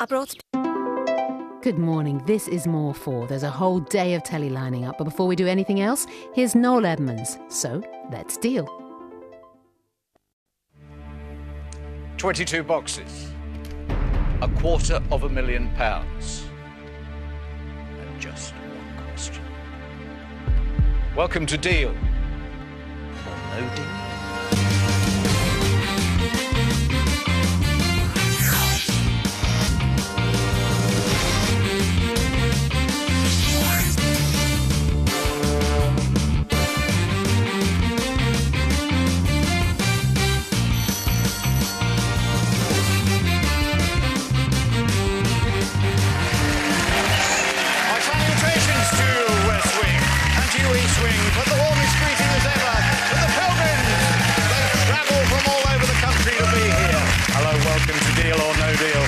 I brought... Good morning, this is More 4. There's a whole day of telly lining up, but before we do anything else, here's Noel Edmonds. So, let's deal. 22 boxes, £250,000, and just one question. Welcome to Deal or No Deal.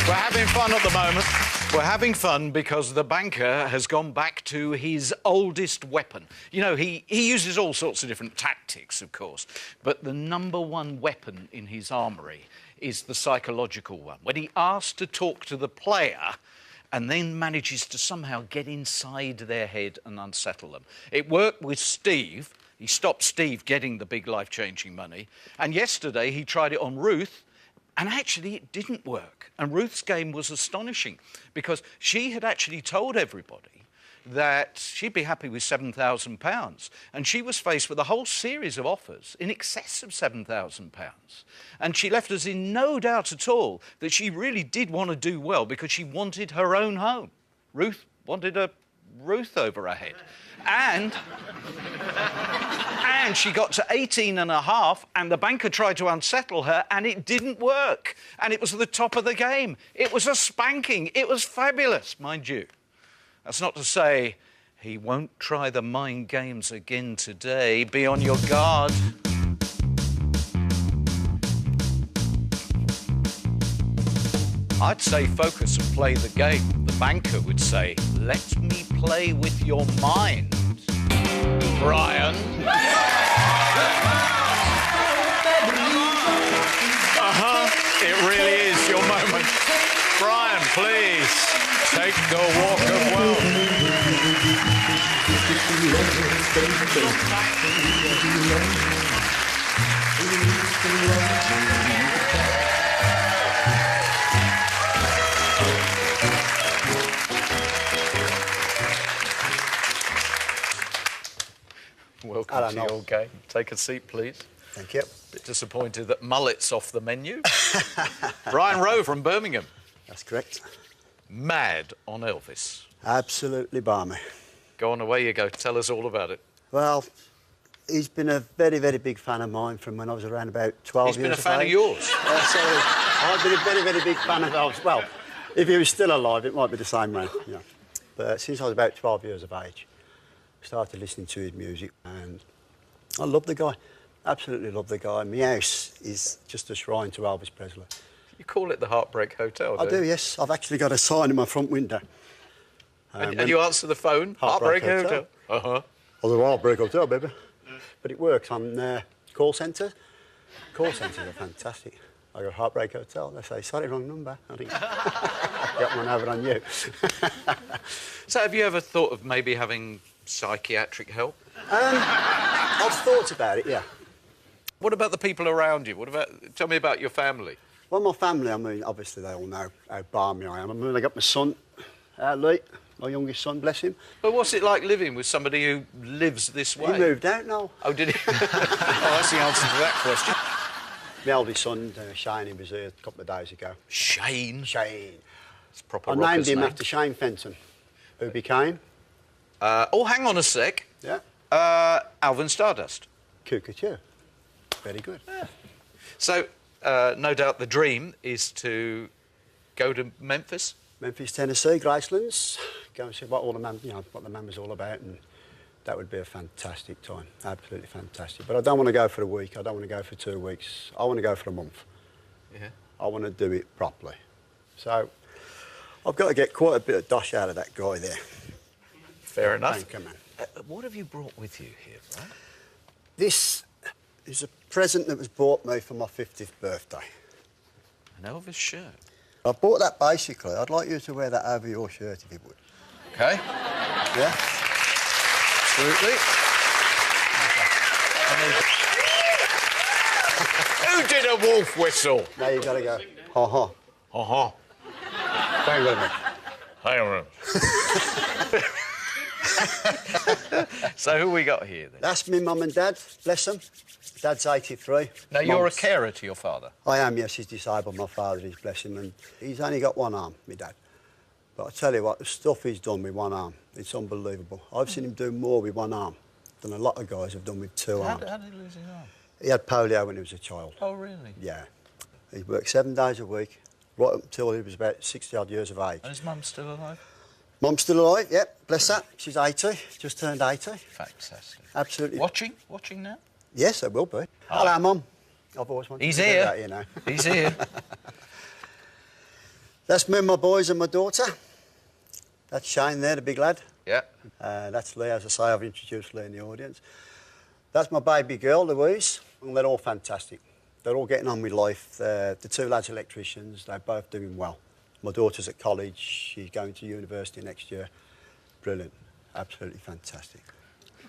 We're having fun at the moment. We're having fun because the banker has gone back to his oldest weapon. You know, he uses all sorts of different tactics, of course, but the number one weapon in his armoury is the psychological one. When he asks to talk to the player and then manages to somehow get inside their head and unsettle them. It worked with Steve. He stopped Steve getting the big life-changing money. And yesterday he tried it on Ruth, and actually it didn't work. And Ruth's game was astonishing because she had actually told everybody that she'd be happy with £7,000. And she was faced with a whole series of offers in excess of £7,000. And she left us in no doubt at all that she really did want to do well because she wanted her own home. Ruth wanted a roof over her head. And she got to 18 and a half, and the banker tried to unsettle her, and it didn't work. And it was the top of the game. It was a spanking. It was fabulous, mind you. That's not to say he won't try the mind games again today. Be on your guard. I'd say focus and play the game. The banker would say, let me play with your mind, Brian. It really is your moment. Brian, please, take the walk of wealth. Welcome to your game. Take a seat, please. Thank you. Bit disappointed that mullet's off the menu. Brian Rowe from Birmingham. That's correct. Mad on Elvis. Absolutely balmy. Go on, away you go. Tell us all about it. Well, he's been a very, very big fan of mine from when I was around about 12 years He's been a fan of yours? So I've been a very, very big fan of Elvis. Well, if he was still alive, it might be the same way. Yeah. But since I was about 12 years of age, I started listening to his music, and I love the guy. Absolutely love the guy. My house is just a shrine to Elvis Presley. You call it the Heartbreak Hotel, I do, yes. I've actually got a sign in my front window. And you answer the phone? Heartbreak Hotel. Uh-huh. Oh, the Heartbreak Hotel, baby. But it works on call centres. Call centres are fantastic. I got Heartbreak Hotel. They say, sorry, wrong number. I think, got one over on you. So have you ever thought of maybe having psychiatric help? I've thought about it, yeah. What about the people around you? Tell me about your family. Well, my family, I mean, obviously they all know how balmy I am. I mean, I got my son, Lee, my youngest son, bless him. But what's it like living with somebody who lives this way? He moved out now. Oh, did he? Oh, that's the answer to that question. My eldest son, Shane, he was here a couple of days ago. Shane? Shane. It's proper I named him after Shane Fenton, who became... oh, hang on a sec. Yeah. Alvin Stardust. Cuckoo. Very good. Yeah. So, no doubt the dream is to go to Memphis? Memphis, Tennessee, Gracelands. Go and see what all the what the members all about, and that would be a fantastic time. Absolutely fantastic. But I don't want to go for a week. I don't want to go for 2 weeks. I want to go for a month. Yeah. I want to do it properly. So I've got to get quite a bit of dosh out of that guy there. Fair enough. Thank you, man. What have you brought with you here, Brian? This is a present that was bought me for my 50th birthday. An Elvis shirt? I bought that basically. I'd like you to wear that over your shirt if you would. OK. Yeah? Absolutely. Who did a wolf whistle? Now you've got to go. Ha-ha. Ha-ha. Hang on a minute. Hang on. So who we got here, then? That's me mum and dad, bless them. Dad's 83. Now, you're a carer to your father? I am, yes. He's disabled, my father is, bless him. And he's only got one arm, my dad. But I tell you what, the stuff he's done with one arm, it's unbelievable. I've seen him do more with one arm than a lot of guys have done with two arms. How did he lose his arm? He had polio when he was a child. Oh, really? Yeah. He worked 7 days a week, right up until he was about 60-odd years of age. And his mum still alive? Mum's still alive, yep, bless her. She's 80, just turned 80. Fantastic. Absolutely. Watching? Watching now? Yes, I will be. Hello, Mum. I've always wanted He's to here. do that, you know. He's here. That's me and my boys and my daughter. That's Shane there, the big lad. Yeah. That's Lee, as I say, I've introduced Lee in the audience. That's my baby girl, Louise, and they're all fantastic. They're all getting on with life. The two lads are electricians, they're both doing well. My daughter's at college, she's going to university next year. Brilliant, absolutely fantastic.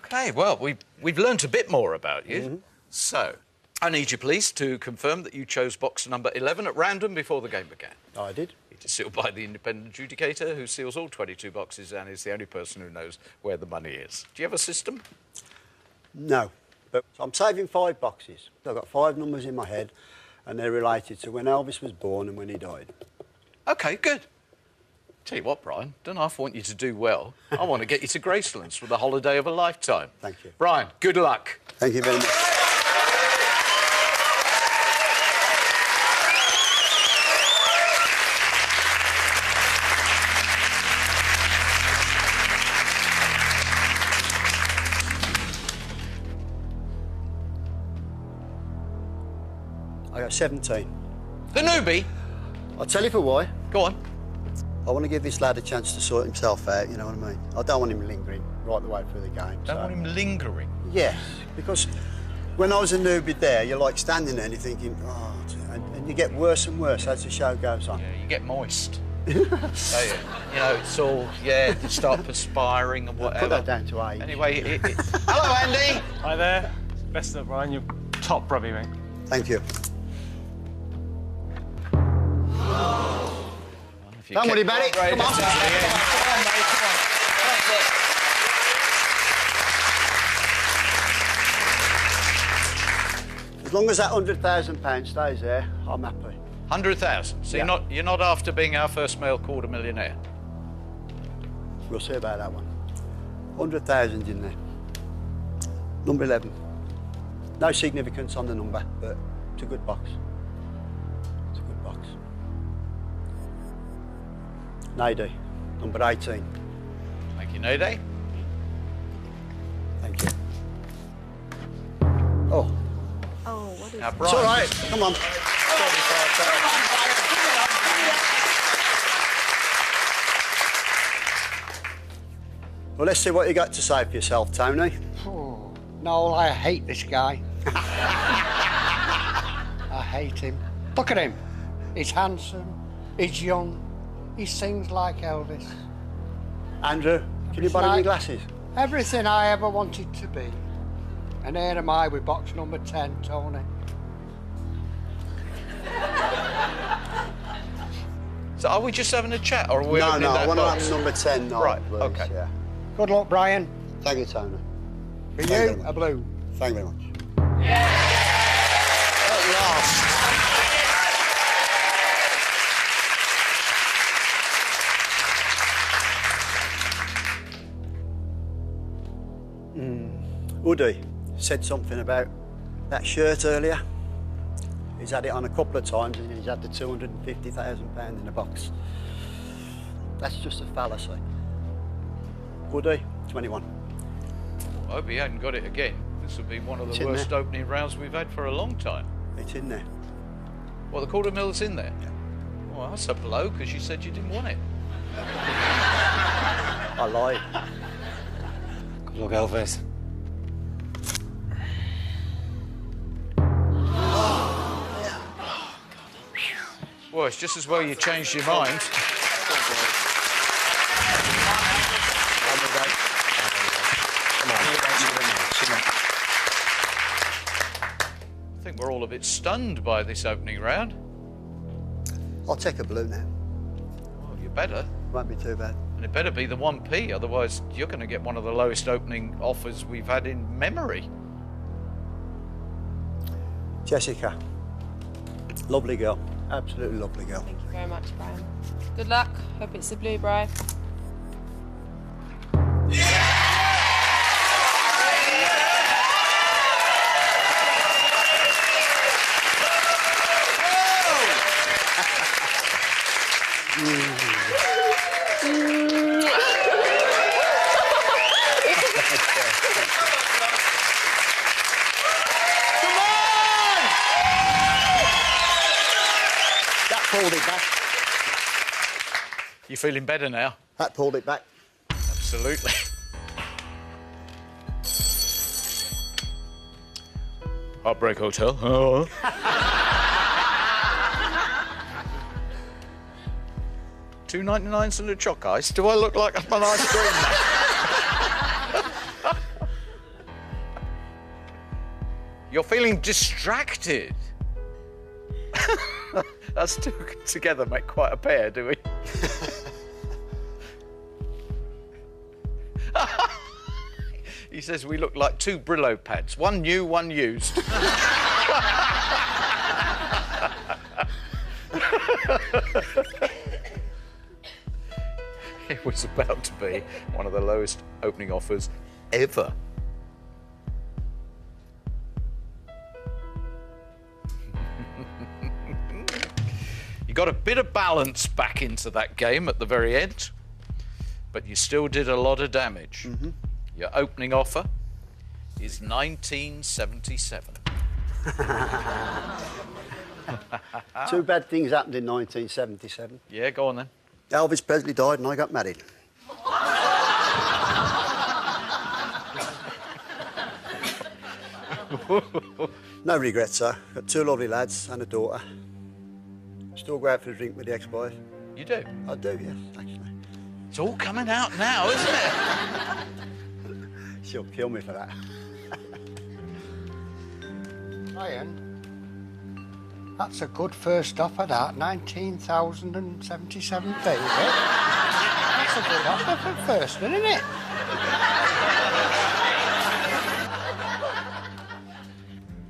OK, well, we've learnt a bit more about you. So, I need you, please, to confirm that you chose box number 11 at random before the game began. I did. It is sealed by the independent adjudicator, who seals all 22 boxes and is the only person who knows where the money is. Do you have a system? No, but I'm saving 5 boxes. I've got 5 numbers in my head, and they're related to when Elvis was born and when he died. OK, good. Tell you what, Brian, don't half want you to do well. I want to get you to Gracelands for the holiday of a lifetime. Thank you. Brian, good luck. Thank you very much. I got 17. The newbie. I'll tell you for why. Go on. I want to give this lad a chance to sort himself out, you know what I mean? I don't want him lingering right the way through the game. Don't want him lingering. Yes, because when I was a newbie there, you're like standing there and you're thinking, oh, and you get worse and worse as the show goes on. Yeah, you get moist. You know, it's all, yeah, you start perspiring and whatever. Put that down to age. Anyway, hello, Andy. Hi there. Best of luck, Brian. You're top, brother, mate. Thank you. If you Don't worry keep about it. right, Come on. it's out again. Come on, mate, come on. As long as that £100,000 stays there, I'm happy. 100,000. So Yeah. you're not after being our first male quarter millionaire. We'll see about that one. 100,000 in there. Number 11. No significance on the number, but it's a good box. It's a good box. Nady, number 18. Thank you, Nade. Thank you. Oh, Oh, what is Now, it? Brian. it's all right. Come on. 45,000. Well, let's see what you got to say for yourself, Tony. Oh, Noel, I hate this guy. I hate him. Look at him. He's handsome, he's young, he sings like Elvis. Andrew, can you It's borrow me like- glasses? Everything I ever wanted to be. And here am I with box number 10, Tony. So are we just having a chat, or are we No, opening no, that I want to box? have number 10 now, Right, please, okay. Yeah. Good luck, Brian. Thank you, Tony. For Thank you very you, much. a blue. Thank you very much. At last. Woody said something about that shirt earlier. He's had it on a couple of times and he's had the £250,000 in a box. That's just a fallacy. Woody, 21. I hope he hadn't got it again. This would be one of It's the in worst there. opening rounds we've had for a long time. It's in there. Well, the quarter mill's in there. Yeah. Well, that's a blow, because you said you didn't want it. I lied. Good luck, Elvis. Well, it's just as well you changed your mind. I think we're all a bit stunned by this opening round. I'll take a blue now. Well, you better. Won't be too bad. And it better be the 1p, otherwise you're going to get one of the lowest opening offers we've had in memory. Jessica. Lovely girl. Absolutely lovely girl. Thank you very much, Brian. Good luck. Hope it's the blue, Brian. Pulled it back. You feeling better now? That pulled it back. Absolutely. Heartbreak Hotel. Oh. $2.99 and a choc ice. Do I look like I'm an ice cream man? You're feeling distracted. Us two together make quite a pair, do we? He says we look like two Brillo pads. One new, one used. It was about to be one of the lowest opening offers ever. Got a bit of balance back into that game at the very end, but you still did a lot of damage. Your opening offer is 1977. Two bad things happened in 1977. Yeah, go on then. Elvis Presley died and I got married. No regrets, sir. Got two lovely lads and a daughter. Still go out for a drink with the ex-wife. You do? I do, yes, actually. It's all coming out now, isn't it? She'll kill me for that. Brian, that's a good first offer, that. 19,077 baby. That's a good offer for first, isn't it?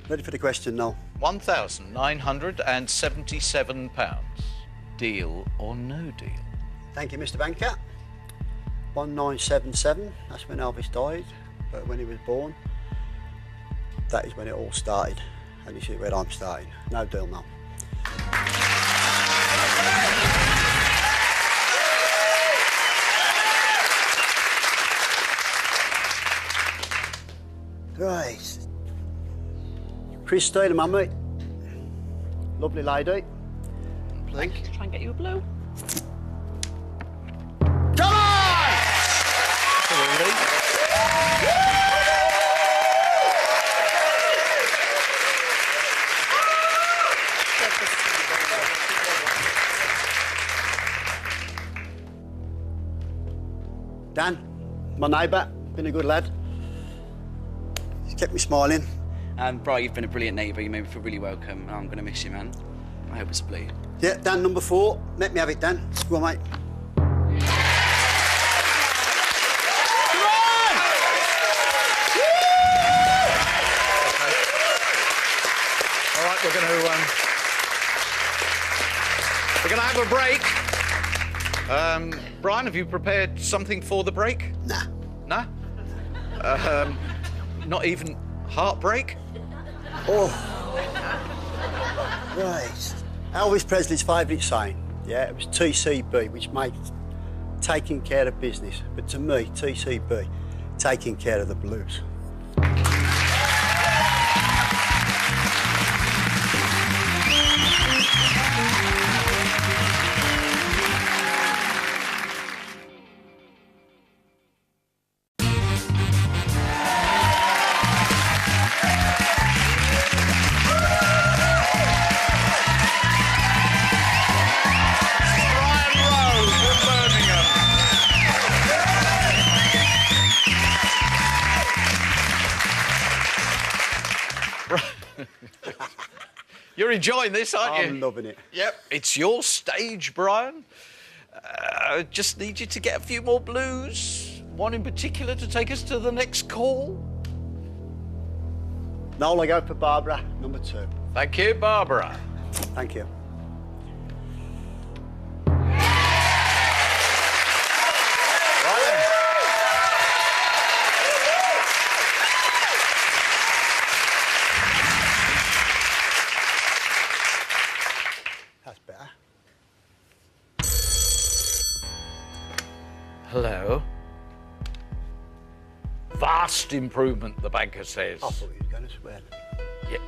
Ready for the question now? £1,977. Deal or no deal? Thank you, Mr. Banker. 1977, that's when Elvis died, but when he was born, that is when it all started. And you see where I'm starting. No deal now. Right. Chris Taylor, my mate. Lovely lady. Please. Try and get you a blue. Come on! Dan, my neighbour, been a good lad. He's kept me smiling. Brian, you've been a brilliant neighbour. You made me feel really welcome. I'm going to miss you, man. I hope it's blue. Yeah, Dan, number 4. Let me have it, Dan. Go on, mate. Come on! All right, we're going to have a break. Brian, have you prepared something for the break? Nah. Nah? Not even heartbreak? Oh. Right. Elvis Presley's favourite saying, yeah, it was TCB, which makes taking care of business. But to me, TCB, taking care of the blues. You're enjoying this, aren't you? I'm loving it. Yep. It's your stage, Brian. Just need you to get a few more blues. One in particular to take us to the next call. Now I go for Barbara, number 2. Thank you, Barbara. Thank you. That's better. Hello. Vast improvement, the banker says. I thought you were going to swear. Yeah.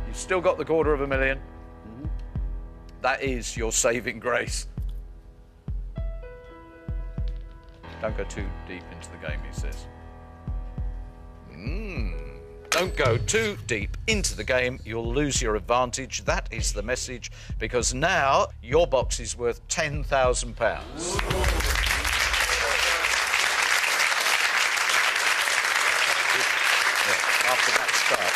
You've still got the $250,000. That is your saving grace. Don't go too deep into the game, he says. Don't go too deep into the game. You'll lose your advantage. That is the message, because now your box is worth £10,000. After that start.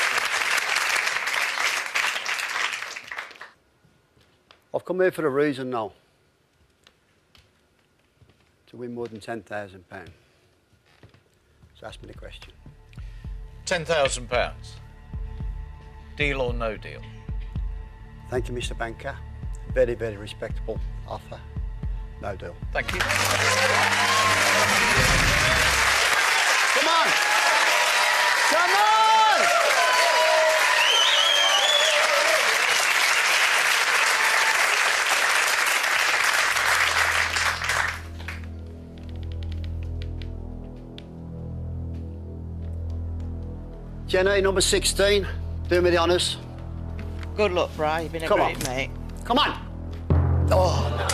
I've come here for a reason now. To win more than £10,000. So ask me the question. £10,000. Deal or no deal? Thank you, Mr. Banker. Very, very respectable offer. No deal. Thank you. Come on! Come on! Jenny, number 16. Do me the honours. Good luck, Bri. You've been a Come great on. mate. Come on! Oh, no.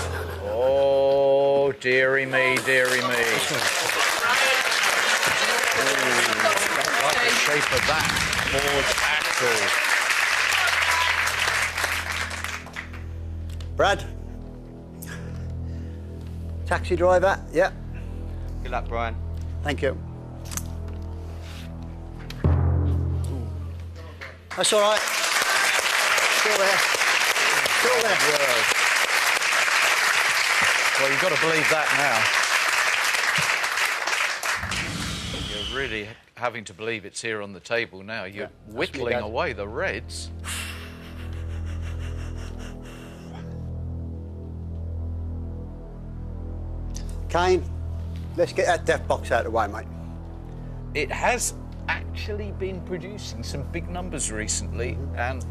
Oh, dearie me, dearie me. Like the shape of that Ford axle. Brad. Taxi driver, yeah. Good luck, Brian. Thank you. That's all right. Still there. Still there. Well, you've got to believe that now. You're really having to believe it's here on the table now. You're whittling Dad. away the reds. Kane, let's get that death box out of the way, mate. It has actually been producing some big numbers recently, and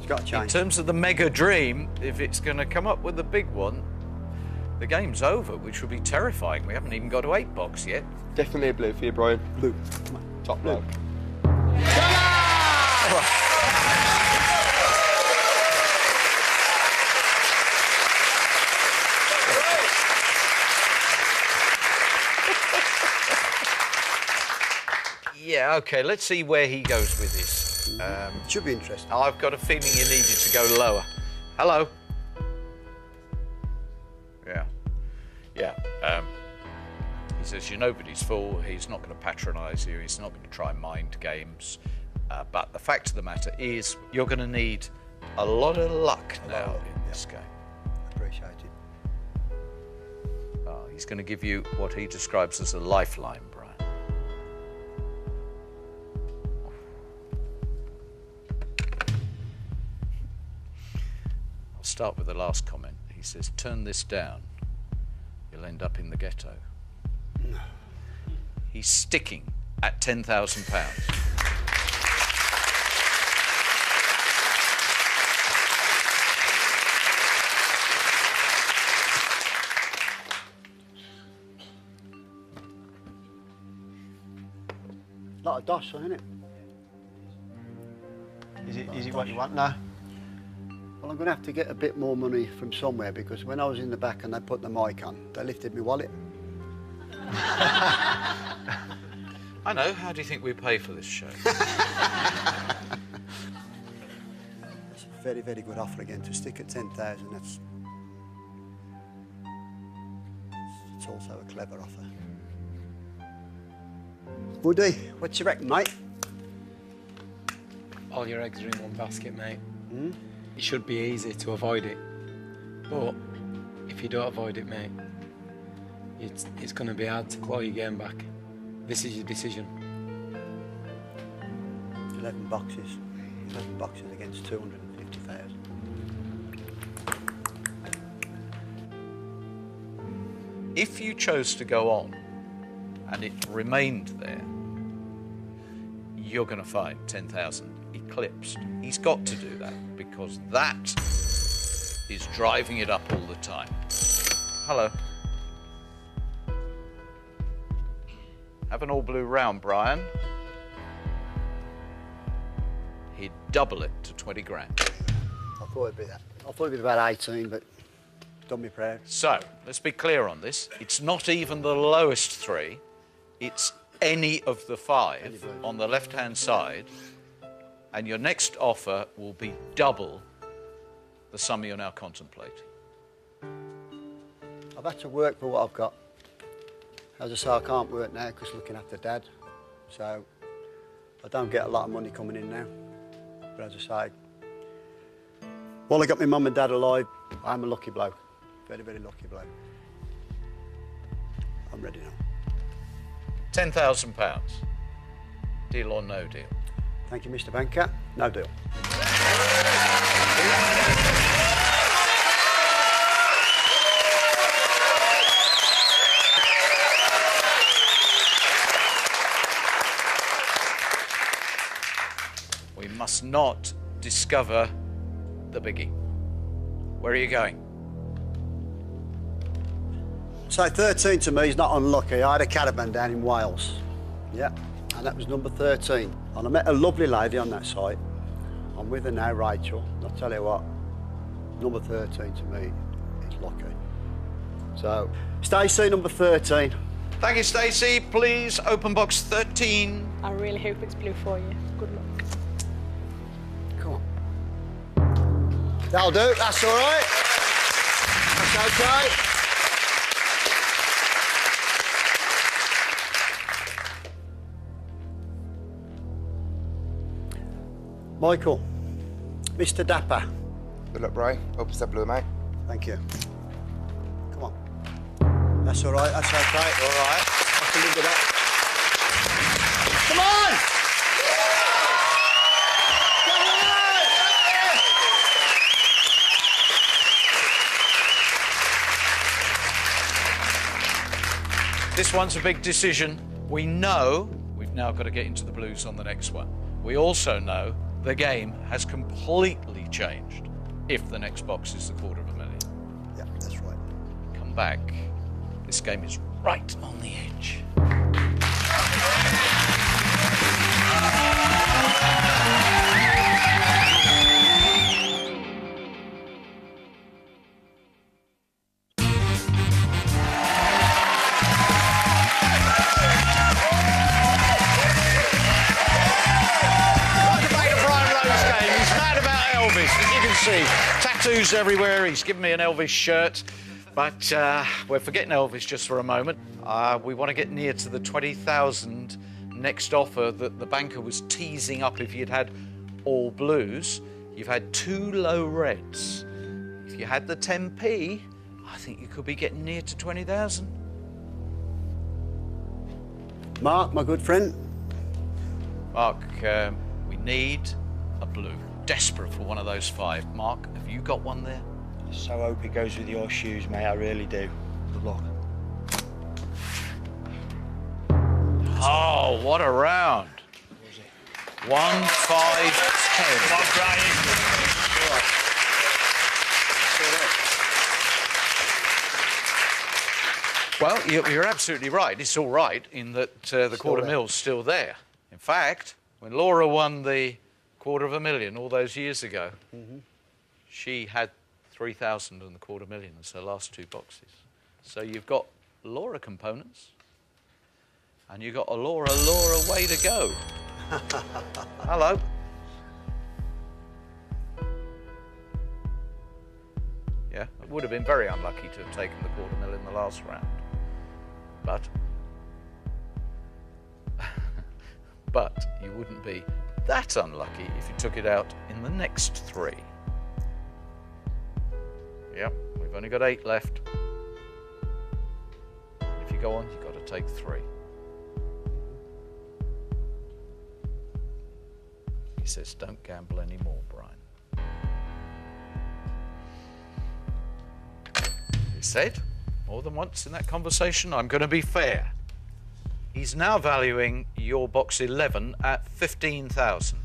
got to change. in terms of the mega dream, if it's going to come up with a big one, the game's over, which would be terrifying. We haven't even got to 8 box yet. Definitely a blue for you, Brian. Blue. Top bloke. Yeah, OK, let's see where he goes with this. Should be interesting. I've got a feeling you needed to go lower. Hello? Yeah. Yeah. He says you're nobody's fool. He's not going to patronise you. He's not going to try mind games. But the fact of the matter is you're going to need a lot of luck now in this game. Appreciate it. Oh, he's going to give you what he describes as a lifeline, Brian. I'll start with the last comment. He says, turn this down, you'll end up in the ghetto. No. He's sticking at £10,000. Lot of dosh, isn't it? Is it what you want now? Well, I'm going to have to get a bit more money from somewhere, because when I was in the back and they put the mic on, they lifted my wallet. I know. How do you think we pay for this show? It's a very, very good offer again. To stick at 10,000, it's also a clever offer. Woody, what you reckon, mate? All your eggs are in one basket, mate. It should be easy to avoid it. But if you don't avoid it, mate, it's going to be hard to claw your game back. This is your decision. 11 boxes. 11 boxes against 250,000. If you chose to go on and it remained there, you're going to find 10,000 eclipsed. He's got to do that because that is driving it up all the time. Hello. Have an all blue round, Brian. He'd double it to 20 grand. I thought it'd be that. I thought it'd be about 18, but done me proud. So, let's be clear on this. It's not even the lowest three. It's any of the five on the left-hand side. And your next offer will be double the sum you're now contemplating. I've had to work for what I've got. As I say, I can't work now because looking after Dad. So I don't get a lot of money coming in now. But as I say, while I got my mum and dad alive, I'm a lucky bloke. Very, very lucky bloke. I'm ready now. £10,000. Deal or no deal? Thank you, Mr. Banker. No deal. We must not discover the biggie. Where are you going? So 13 to me is not unlucky. I had a caravan down in Wales. Yeah, and that was number 13. And I met a lovely lady on that site. I'm with her now, Rachel. I'll tell you what, number 13 to me is lucky. So, Stacey, number 13. Thank you, Stacey. Please open box 13. I really hope it's blue for you. Good luck. Come on. That'll do. That's all right. That's okay. Michael, Mr. Dapper. Good luck, Bri. Hope it's a blue, mate. Thank you. Come on. That's all right. That's okay. All right. I can live with that. Come on! This one's a big decision. We know we've now got to get into the blues on the next one. We also know the game has completely changed if the next box is the $250,000. Yeah, that's right. Come back. This game is right on the edge. Tattoos everywhere. He's given me an Elvis shirt, but we're forgetting Elvis just for a moment. We want to get near to the 20,000 next offer that the banker was teasing up if you'd had all blues. You've had two low reds. If you had the 10p, I think you could be getting near to 20,000. Mark, my good friend. Mark, we need a blue. Desperate for one of those five. Mark, have you got one there? So hope it goes with your shoes, mate. I really do. Good luck. Oh, what a round. 1, 5, 10. Come on, Brian. Well, you're absolutely right. It's all right in that the $250,000's still there. In fact, when Laura won the $250,000 all those years ago, she had 3,000 and the $250,000 as her last two boxes. So you've got Laura components, and you've got a Laura way to go. Hello. Yeah, it would have been very unlucky to have taken the $250,000 in the last round. But you wouldn't be that unlucky if you took it out in the next 3. Yep, we've only got 8 left. If you go on, you've got to take 3. He says, don't gamble anymore, Brian. He said, more than once in that conversation, I'm going to be fair. He's now valuing your box 11 at 15,000.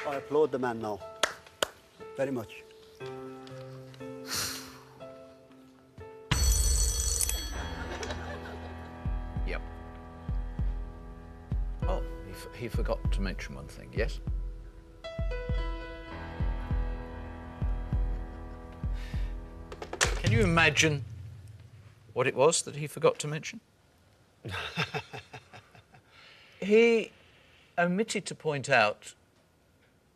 I applaud the man now. Very much. Yep. Oh, he forgot to mention one thing, yes? Can you imagine what it was that he forgot to mention? He omitted to point out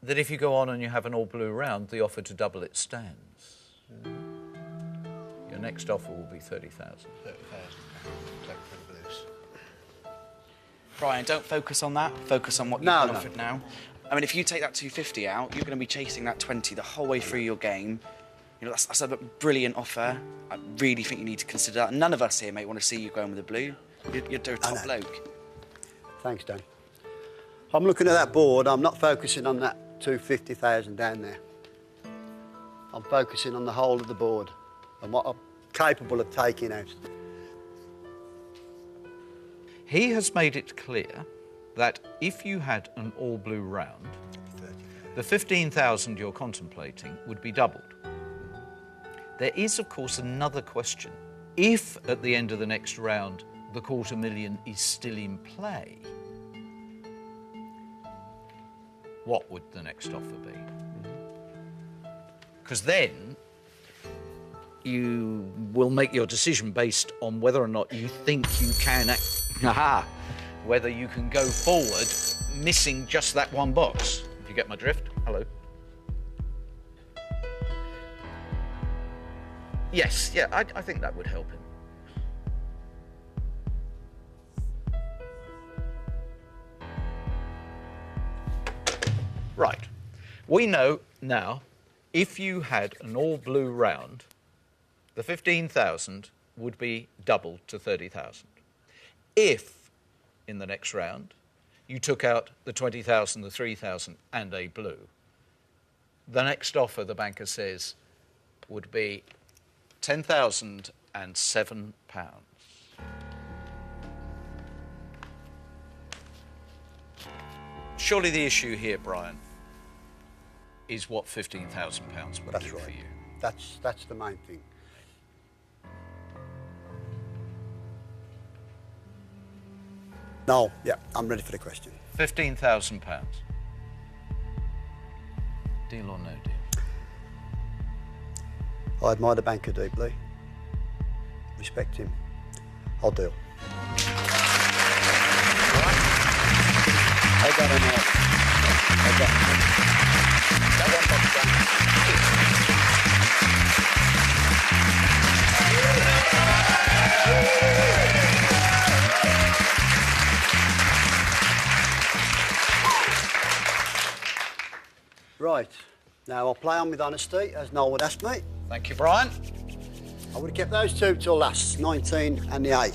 that if you go on and you have an all-blue round, the offer to double it stands. Your next offer will be 30,000. 30,000. Take for the blues. Brian, don't focus on that. Focus on what you've been offered now. I mean, if you take that 250 out, you're going to be chasing that 20 the whole way through your game. You know, that's a brilliant offer. I really think you need to consider that. None of us here, mate, want to see you going with a blue. You're a top bloke. Thanks, Dan. I'm looking at that board. I'm not focusing on that 250,000 down there. I'm focusing on the whole of the board and what I'm capable of taking out. He has made it clear that if you had an all-blue round, the 15,000 you're contemplating would be doubled. There is, of course, another question. If, at the end of the next round, the $250,000 is still in play, what would the next offer be? Because then you will make your decision based on whether or not you think you can, whether you can go forward missing just that one box. If you get my drift? Hello. Yes, yeah, I think that would help him. Right. We know now, if you had an all-blue round, the 15,000 would be doubled to 30,000. If, in the next round, you took out the 20,000, the 3,000 and a blue, the next offer, the banker says, would be £10,007. Surely the issue here, Brian, is what £15,000 would do for you. That's the main thing. No, yeah, I'm ready for the question. £15,000. Deal or no deal? I admire the banker deeply. Respect him. I'll deal. I got him out. I got him. Right. Now I'll play on with honesty, as Noel would ask me. Thank you, Brian. I would have kept those two till last, 19 and the 8.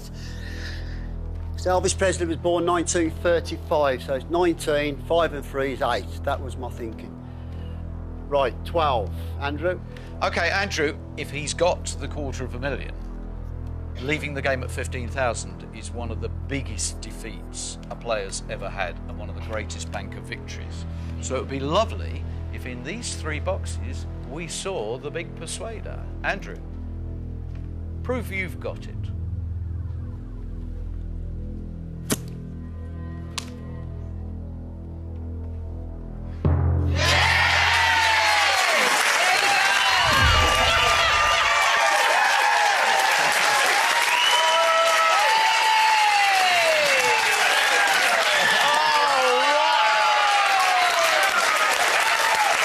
So Elvis Presley was born 1935, so it's 19, 5 and 3 is 8. That was my thinking. Right, 12. Andrew? OK, Andrew, if he's got the $250,000, leaving the game at 15,000 is one of the biggest defeats a player's ever had and one of the greatest banker victories. So it would be lovely if in these 3 boxes we saw the big persuader. Andrew, prove you've got it.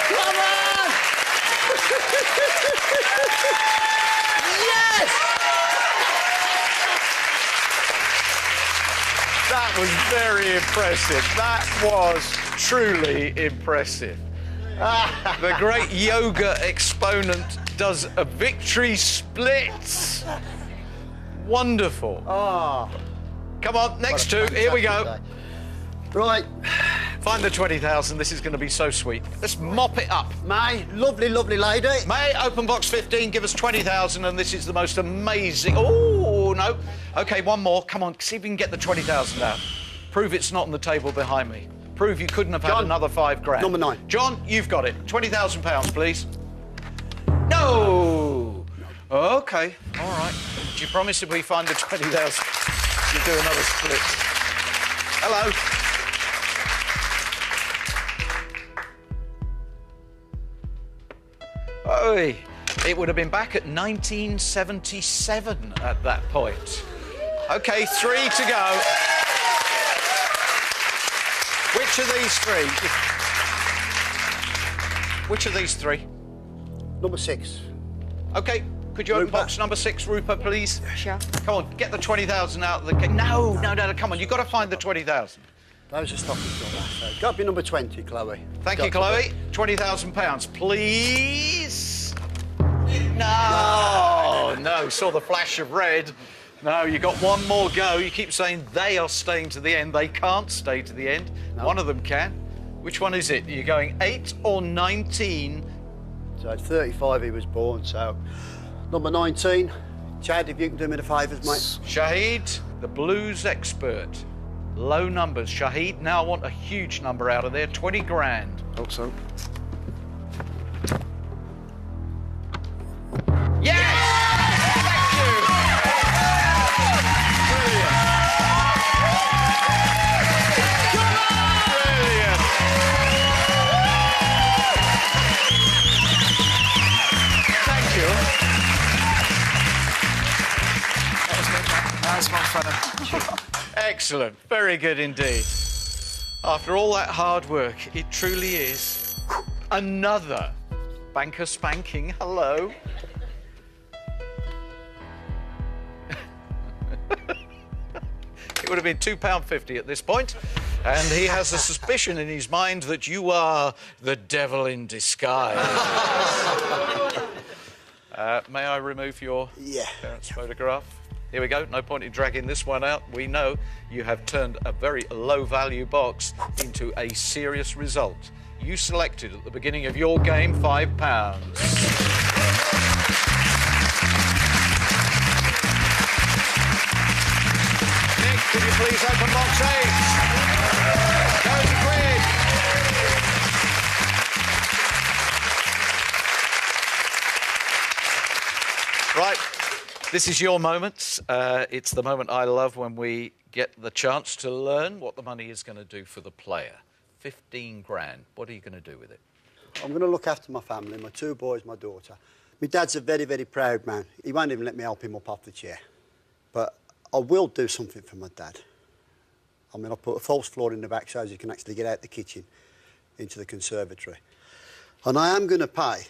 Come on! That was very impressive. That was truly impressive. The great yoga exponent does a victory split. Wonderful. Oh. Come on, next two. Here we go. Right. Find the 20,000. This is going to be so sweet. Let's mop it up. May, lovely, lovely lady. May, open box 15, give us 20,000, and this is the most amazing... Oh, no. OK, one more. Come on, see if we can get the 20,000 out. Prove it's not on the table behind me. Prove you couldn't have had John, another £5 grand. number 9. John, you've got it. £20,000, please. No! OK, all right. Do you promise if we find the 20,000, you do another split? Hello. Oi, it would have been back at 1977 at that point. OK, 3 to go. Which of these three? Which of these three? Number 6. OK, could you open box number 6, Rupert, please? Sure. Come on, get the 20,000 out of the... No, come on, you've got to find the 20,000. Those are stopping for that. So got to be number 20, Chloe. Thank you, Chloe. £20,000, please. No, no, saw the flash of red. No, you got one more go. You keep saying they are staying to the end. They can't stay to the end. No. One of them can. Which one is it? Are you going 8 or 19? So at 35 he was born, so... Number 19. Chad, if you can do me the favours, mate. Shahid, the blues expert. Low numbers. Shahid, now I want a huge number out of there. 20 grand. Hope so. Yes! Thank you! Brilliant. Brilliant. Thank you. Nice one, fella. Excellent. Very good indeed. After all that hard work, it truly is another banker spanking. Hello. It would have been £2.50 at this point, and he has a suspicion in his mind that you are the devil in disguise. May I remove your parents' photograph? Here we go. No point in dragging this one out. We know you have turned a very low-value box into a serious result. You selected at the beginning of your game £5. Nick, could you please open box 8? Go to grid. Right. This is your moment. It's the moment I love when we get the chance to learn what the money is going to do for the player. 15 grand. What are you going to do with it? I'm going to look after my family, my 2 boys, my daughter. My dad's a very, very proud man. He won't even let me help him up off the chair. But I will do something for my dad. I mean, I'll put a false floor in the back so he can actually get out the kitchen into the conservatory. And I am going to pay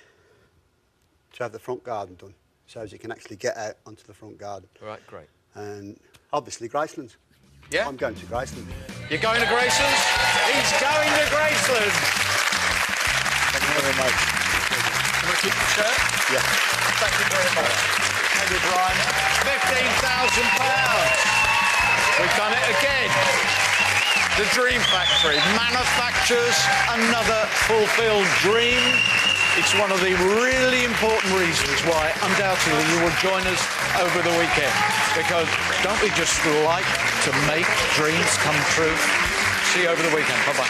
to have the front garden done, so as you can actually get out onto the front garden. All right, great. And obviously Graceland's. Yeah? I'm going to Graceland. You're going to Graceland? He's going to Graceland! Thank you very much. Can I keep the shirt? Yeah. Thank you very much. Thank you, Brian. £15,000. We've done it again. The Dream Factory manufactures another fulfilled dream. It's one of the really important reasons why, undoubtedly, you will join us over the weekend. Because don't we just like to make dreams come true? See you over the weekend. Bye-bye.